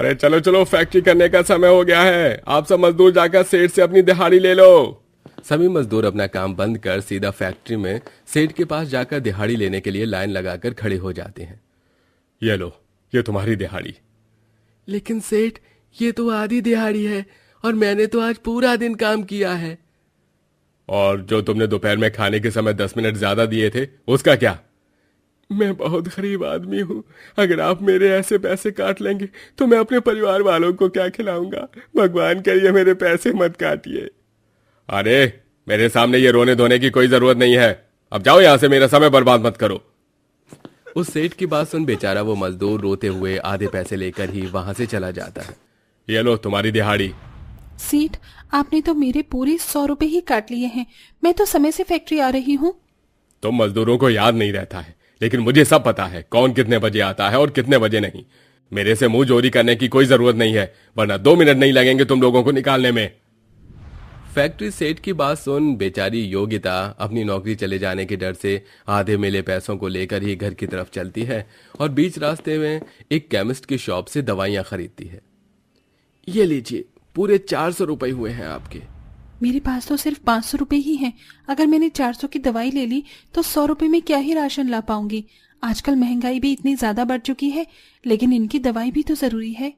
अरे चलो चलो, फैक्ट्री करने का समय हो गया है। आप सब मजदूर जाकर सेठ से अपनी दिहाड़ी ले लो। सभी मजदूर अपना काम बंद कर सीधा फैक्ट्री में सेठ के पास जाकर दिहाड़ी लेने के लिए लाइन लगाकर खड़े हो जाते हैं। ये लो, ये तुम्हारी दिहाड़ी। लेकिन सेठ, ये तो आधी दिहाड़ी है और मैंने तो आज पूरा दिन काम किया है। और जो तुमने दोपहर में खाने के समय 10 मिनट ज्यादा दिए थे, उसका क्या? मैं बहुत गरीब आदमी हूँ। अगर आप मेरे ऐसे पैसे काट लेंगे तो मैं अपने परिवार वालों को क्या खिलाऊंगा? भगवान करिए मेरे पैसे मत काटिए। अरे मेरे सामने ये रोने धोने की कोई जरूरत नहीं है। अब जाओ यहां से, मेरा समय बर्बाद मत करो। उस सेठ की बात सुन बेचारा वो मजदूर रोते हुए आधे पैसे लेकर ही वहां से चला जाता है। ये लो तुम्हारी दिहाड़ी। सेठ, आपने तो मेरे पूरे 100 रुपए ही काट लिए हैं। मैं तो समय से फैक्ट्री आ रही हूँ। तुम मजदूरों को याद नहीं रहता है, लेकिन मुझे सब पता है कौन कितने बजे आता है और कितने बजे नहीं। मेरे से मुंह चोरी करने की कोई जरूरत नहीं है, वरना 2 मिनट नहीं लगेंगे तुम लोगों को निकालने में। फैक्ट्री सेठ की बात सुन बेचारी योगिता अपनी नौकरी चले जाने के डर से आधे मिले पैसों को लेकर ही घर की तरफ चलती है और बीच रास्ते में एक केमिस्ट की शॉप से दवाइयां खरीदती है। ये लीजिए, पूरे 400 रुपए हुए हैं आपके। मेरे पास तो सिर्फ 500 रुपए ही हैं। अगर मैंने 400 की दवाई ले ली तो 100 रुपए में क्या ही राशन ला पाऊंगी। आजकल महंगाई भी इतनी ज्यादा बढ़ चुकी है, लेकिन इनकी दवाई भी तो जरूरी है।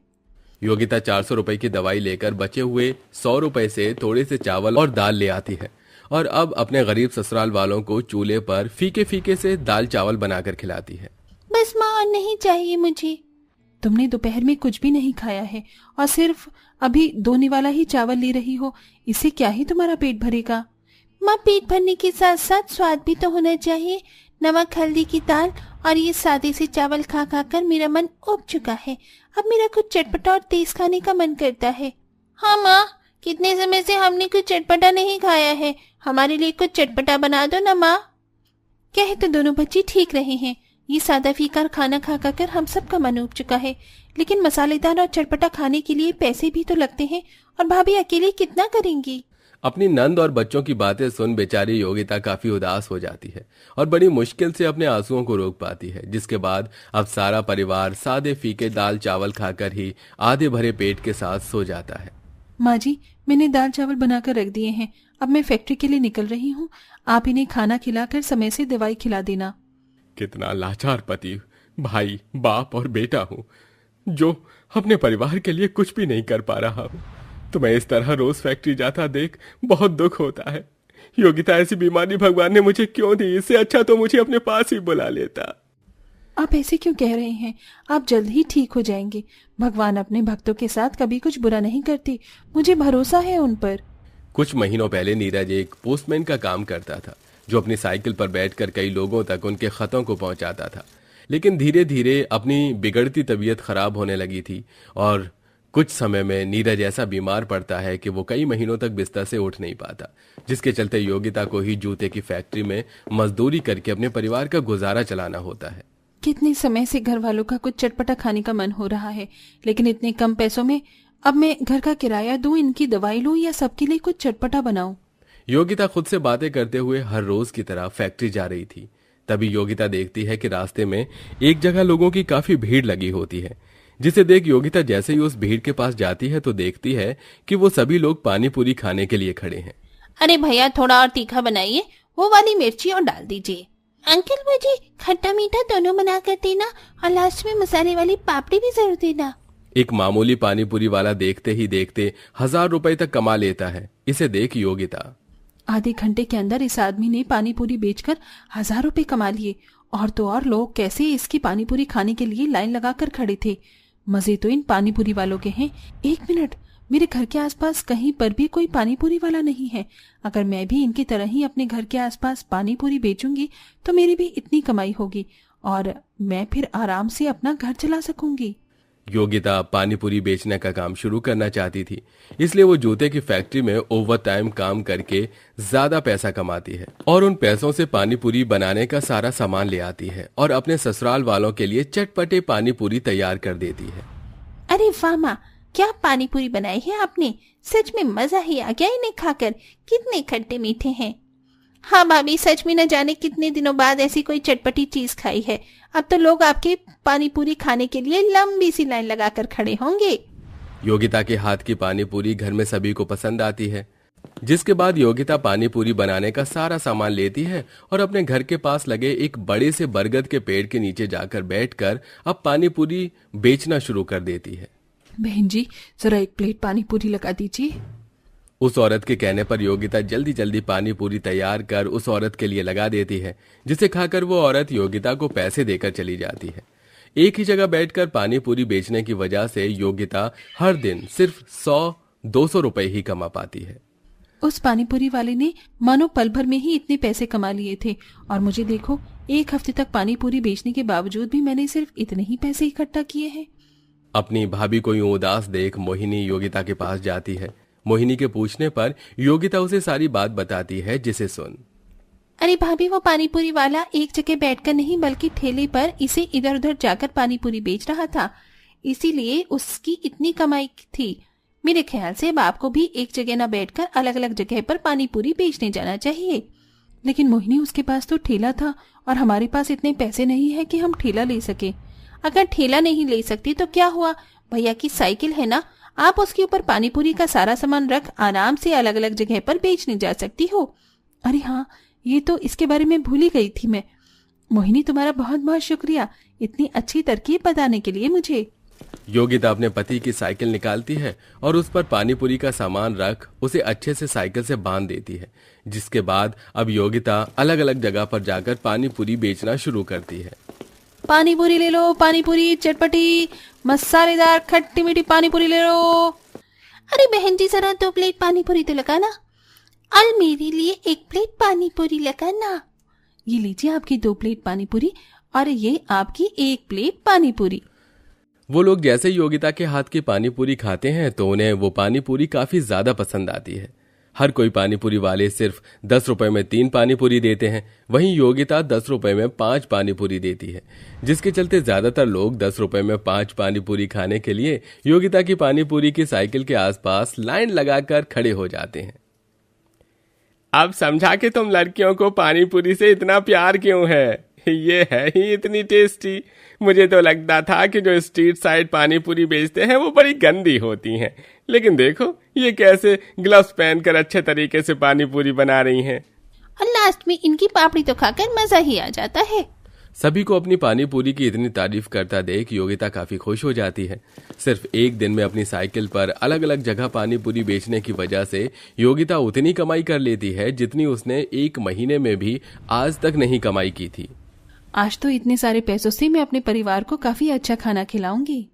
योगिता 400 रुपए की दवाई लेकर बचे हुए 100 रुपए से थोड़े से चावल और दाल ले आती है और अब अपने गरीब ससुराल वालों को चूल्हे पर फीके फीके से दाल चावल बनाकर खिलाती है। बस माँ, और नहीं चाहिए मुझे। तुमने दोपहर में कुछ भी नहीं खाया है और सिर्फ अभी 2 निवाला ही चावल ले रही हो। इससे क्या ही तुम्हारा पेट भरेगा? माँ, पेट भरने के साथ साथ स्वाद भी तो होना चाहिए। नमक हल्दी की दाल और ये सादे से चावल खा खा कर मेरा मन उब चुका है। अब मेरा कुछ चटपटा और तेज खाने का मन करता है। हाँ माँ, कितने समय से हमने कुछ चटपटा नहीं खाया है। हमारे लिए कुछ चटपटा बना दो ना माँ। कहे तो दोनों बच्चे ठीक रहे हैं। ये सादा फीका खाना खा खा कर हम सबका मन उब चुका है, लेकिन मसालेदार और चटपटा खाने के लिए पैसे भी तो लगते हैं और भाभी अकेले कितना करेंगी। अपनी नंद और बच्चों की बातें सुन बेचारी योगिता काफी उदास हो जाती है और बड़ी मुश्किल से अपने आंसुओं को रोक पाती है, जिसके बाद अब सारा परिवार सादे फीके दाल चावल खाकर ही आधे भरे पेट के साथ सो जाता है। माँ जी, मैंने दाल चावल बनाकर रख दिए हैं। अब मैं फैक्ट्री के लिए निकल रही हूँ। आप इन्हें खाना खिलाकर समय से दवाई खिला देना। कितना लाचार पति, भाई, बाप और बेटा हूँ जो अपने परिवार के लिए कुछ भी नहीं कर पा रहा हूँ। तुम्हें इस तरह रोज फैक्ट्री जाता देख बहुत दुख होता है। योगिता, ऐसी बीमारी भगवान ने मुझे क्यों दी? इससे अच्छा तो मुझे अपने पास ही बुला लेता। आप ऐसे क्यों कह रहे हैं? आप जल्द ही ठीक हो जाएंगे। भगवान अपने भक्तों के साथ कभी कुछ बुरा नहीं करते। मुझे भरोसा है उन पर। कुछ महीनों पहले नीरज एक पोस्टमैन का काम करता था, जो अपनी साइकिल पर बैठकर कई लोगों तक उनके खतों को पहुंचाता था। लेकिन धीरे धीरे अपनी बिगड़ती तबीयत खराब होने लगी थी और कुछ समय में नीरज ऐसा बीमार पड़ता है कि वो कई महीनों तक बिस्तर से उठ नहीं पाता, जिसके चलते योगिता को ही जूते की फैक्ट्री में मजदूरी करके अपने परिवार का गुजारा चलाना होता है। कितने समय से घर वालों का कुछ चटपटा खाने का मन हो रहा है, लेकिन इतने कम पैसों में अब मैं घर का किराया दूं, इनकी दवाई लूं या सबके लिए कुछ चटपटा बनाऊं? योगिता खुद से बातें करते हुए हर रोज की तरह फैक्ट्री जा रही थी। तभी योगिता देखती है कि रास्ते में एक जगह लोगों की काफी भीड़ लगी होती है, जिसे देख योगिता जैसे ही उस भीड़ के पास जाती है तो देखती है कि वो सभी लोग पानी पूरी खाने के लिए खड़े हैं। अरे भैया, थोड़ा और तीखा बनाइए, वो वाली मिर्ची और डाल दीजिए। अंकल, मुझे खट्टा मीठा दोनों बना कर देना और लास्ट में मसाले वाली पापड़ी भी जरूर देना। एक मामूली पानी पूरी वाला देखते ही देखते 1000 रुपए तक कमा लेता है। इसे देख योगिता, आधे घंटे के अंदर इस आदमी ने पानी पूरी बेचकर 1000 रुपए कमा लिए। और तो और लोग कैसे इसकी पानी पूरी खाने के लिए लाइन लगाकर खड़े थे। मजे तो इन पानी पूरी वालों के हैं। 1 मिनट, मेरे घर के आसपास कहीं पर भी कोई पानी पूरी वाला नहीं है। अगर मैं भी इनकी तरह ही अपने घर के आसपास पानी पूरी बेचूंगी तो मेरी भी इतनी कमाई होगी और मैं फिर आराम से अपना घर चला सकूंगी। योगिता पानी पूरी बेचने का काम शुरू करना चाहती थी, इसलिए वो जूते की फैक्ट्री में ओवर टाइम काम करके ज्यादा पैसा कमाती है और उन पैसों से पानी पूरी बनाने का सारा सामान ले आती है और अपने ससुराल वालों के लिए चटपटे पानी पूरी तैयार कर देती है। अरे वाह माँ, क्या पानी पूरी बनाई है आपने? सच में मजा ही आ गया इन्हें खाकर। कितने खट्टे मीठे हैं। हाँ भाभी, सच में न जाने कितने दिनों बाद ऐसी कोई चटपटी चीज खाई है। अब तो लोग आपके पानी पूरी खाने के लिए लंबी सी लाइन लगाकर खड़े होंगे। योगिता के हाथ की पानी पूरी घर में सभी को पसंद आती है, जिसके बाद योगिता पानी पूरी बनाने का सारा सामान लेती है और अपने घर के पास लगे एक बड़े से बरगद के पेड़ के नीचे जाकर बैठकर अब पानी पूरी बेचना शुरू कर देती है। बहन जी, जरा एक प्लेट पानी पूरी लगा दीजिए। उस औरत के कहने पर योगिता जल्दी जल्दी पानी पूरी तैयार कर उस औरत के लिए लगा देती है, जिसे खाकर वो औरत योगिता को पैसे देकर चली जाती है। एक ही जगह बैठकर पानी पूरी बेचने की वजह से योगिता हर दिन सिर्फ 100-200 रुपए ही कमा पाती है। उस पानीपुरी वाले ने मानो पल भर में ही इतने पैसे कमा लिए थे, और मुझे देखो, एक हफ्ते तक पानीपुरी बेचने के बावजूद भी मैंने सिर्फ इतने ही पैसे इकट्ठा किए हैं। अपनी भाभी को यूं उदास देख मोहिनी योगिता के पास जाती है। मोहिनी के पूछने पर योगिता उसे सारी बात बताती है, जिसे सुन। अरे भाभी, वो पानीपुरी वाला एक जगह बैठकर नहीं बल्कि ठेले पर इसे इधर उधर जाकर पानीपुरी बेच रहा था, इसीलिए उसकी इतनी कमाई थी। मेरे ख्याल से अब आपको भी एक जगह न बैठकर अलग अलग जगह पर पानीपुरी बेचने जाना चाहिए। लेकिन मोहिनी, उसके पास तो ठेला था और हमारे पास इतने पैसे नहीं है कि हम ठेला ले सके। अगर ठेला नहीं ले सकती तो क्या हुआ, भैया की साइकिल है ना, आप उसके ऊपर पानीपुरी का सारा सामान रख आराम से अलग अलग जगह पर बेचने जा सकती हो। अरे हाँ, ये तो इसके बारे में भूल ही गई थी मैं। मोहिनी, तुम्हारा बहुत बहुत शुक्रिया इतनी अच्छी तरकीब बताने के लिए मुझे। योगिता अपने पति की साइकिल निकालती है और उस पर पानीपुरी का सामान रख उसे अच्छे से साइकिल से बांध देती है, जिसके बाद अब योगिता अलग अलग जगह पर जाकर पानीपुरी बेचना शुरू करती है। पानीपुरी ले लो, पानीपुरी चटपटी मसालेदार खट्टी मीठी पानीपुरी ले लो। अरे बहन जी, जरा 2 प्लेट पानीपुरी तो लगाना, और मेरे लिए 1 प्लेट पानीपुरी लगाना। ये लीजिए आपकी 2 प्लेट पानीपुरी, और ये आपकी 1 प्लेट पानीपुरी। वो लोग जैसे योगिता के हाथ की पानीपुरी खाते हैं तो उन्हें वो पानीपुरी काफी ज्यादा पसंद आती है। हर कोई पानीपुरी वाले सिर्फ 10 रुपए में 3 पानीपुरी देते हैं, वहीं योगिता 10 रुपए में 5 पानीपुरी देती है, जिसके चलते ज्यादातर लोग 10 रुपए में 5 पानीपुरी खाने के लिए योगिता की पानीपुरी की साइकिल के आसपास लाइन लगाकर खड़े हो जाते हैं। अब समझा कि तुम लड़कियों को पानीपुरी से इतना प्यार क्यों है, ये है ही इतनी टेस्टी। मुझे तो लगता था कि जो स्ट्रीट साइड पानीपुरी बेचते हैं वो बड़ी गंदी होती हैं, लेकिन देखो ये कैसे ग्लव्स पहनकर अच्छे तरीके से पानीपुरी बना रही हैं। और लास्ट में इनकी पापड़ी तो खाकर मजा ही आ जाता है। सभी को अपनी पानीपुरी की इतनी तारीफ करता देख योगिता काफी खुश हो जाती है। सिर्फ एक दिन में अपनी साइकिल पर अलग अलग जगह पानीपुरी बेचने की वजह से योगिता उतनी कमाई कर लेती है जितनी उसने 1 महीने में भी आज तक नहीं कमाई की थी। आज तो इतने सारे पैसों से मैं अपने परिवार को काफी अच्छा खाना खिलाऊंगी।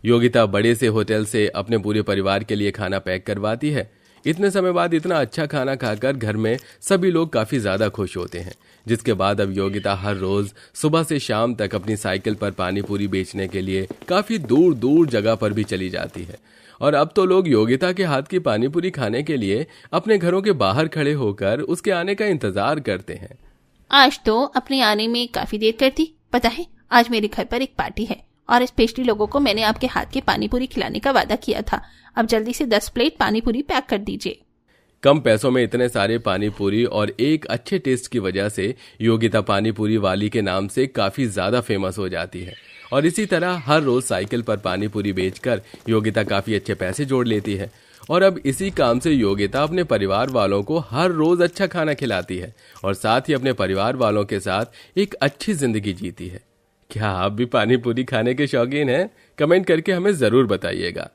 योगिता बड़े से होटल से अपने पूरे परिवार के लिए खाना पैक करवाती है। इतने समय बाद इतना अच्छा खाना खाकर घर में सभी लोग काफी ज्यादा खुश होते हैं, जिसके बाद अब योगिता हर रोज सुबह से शाम तक अपनी साइकिल पर पानीपुरी बेचने के लिए काफी दूर दूर जगह पर भी चली जाती है। और अब तो लोग योगिता के हाथ की पानीपुरी खाने के लिए अपने घरों के बाहर खड़े होकर उसके आने का इंतजार करते हैं। आज तो अपने आने में काफी देर कर दी। पता है, आज मेरे घर पर एक पार्टी है और स्पेशली लोगों को मैंने आपके हाथ की पानीपुरी खिलाने का वादा किया था। अब जल्दी से 10 प्लेट पानीपुरी पैक कर दीजिए। कम पैसों में इतने सारे पानीपुरी और एक अच्छे टेस्ट की वजह से योगिता पानीपुरी वाली के नाम से काफी ज्यादा फेमस हो जाती है। और इसी तरह हर रोज साइकिल पर पानीपुरी बेचकर योगिता काफी अच्छे पैसे जोड़ लेती है। और अब इसी काम से योगिता अपने परिवार वालों को हर रोज अच्छा खाना खिलाती है और साथ ही अपने परिवार वालों के साथ एक अच्छी जिंदगी जीती है। क्या आप भी पानीपुरी खाने के शौकीन हैं? कमेंट करके हमें जरूर बताइएगा।